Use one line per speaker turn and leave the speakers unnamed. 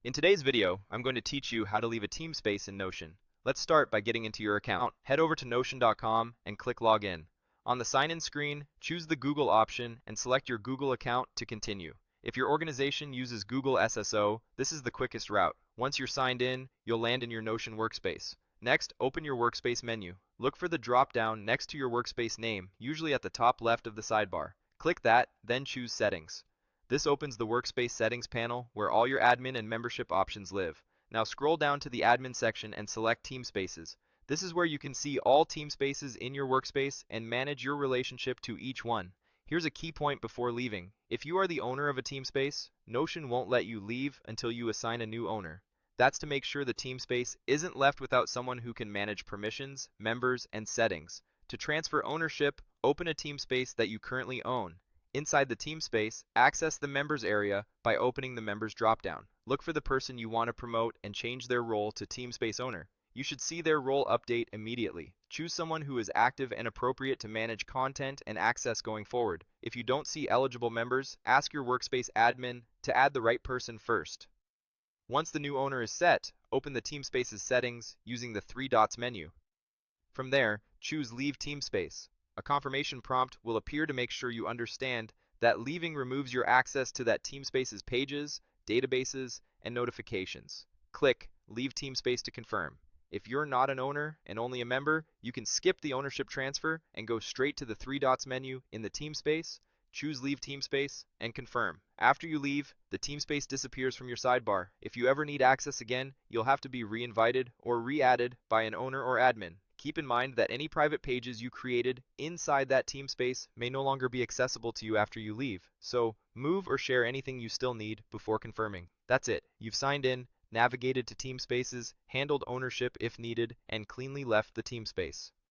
In today's video, I'm going to teach you how to leave a Teamspace in Notion. Let's start by getting into your account. Head over to notion.com and click Login. On the sign-in screen, choose the Google option and select your Google account to continue. If your organization uses Google SSO, this is the quickest route. Once you're signed in, you'll land in your Notion workspace. Next, open your workspace menu. Look for the drop-down next to your workspace name, usually at the top left of the sidebar. Click that, then choose Settings. This opens the Workspace Settings panel where all your admin and membership options live. Now scroll down to the Admin section and select Teamspaces. This is where you can see all Teamspaces in your workspace and manage your relationship to each one. Here's a key point before leaving. If you are the owner of a Teamspace, Notion won't let you leave until you assign a new owner. That's to make sure the Teamspace isn't left without someone who can manage permissions, members, and settings. To transfer ownership, open a Teamspace that you currently own. Inside the Teamspace, access the Members area by opening the Members dropdown. Look for the person you want to promote and change their role to Teamspace owner. You should see their role update immediately. Choose someone who is active and appropriate to manage content and access going forward. If you don't see eligible members, ask your workspace admin to add the right person first. Once the new owner is set, open the Teamspace's settings using the three dots menu. From there, choose Leave Teamspace. A confirmation prompt will appear to make sure you understand that leaving removes your access to that Teamspace's pages, databases, and notifications. Click Leave Teamspace to confirm. If you're not an owner and only a member, you can skip the ownership transfer and go straight to the three dots menu in the Teamspace, choose Leave Teamspace, and confirm. After you leave, the Teamspace disappears from your sidebar. If you ever need access again, you'll have to be re-invited or re-added by an owner or admin. Keep in mind that any private pages you created inside that Teamspace may no longer be accessible to you after you leave, so move or share anything you still need before confirming. That's it. You've signed in, navigated to Teamspaces, handled ownership if needed, and cleanly left the Teamspace.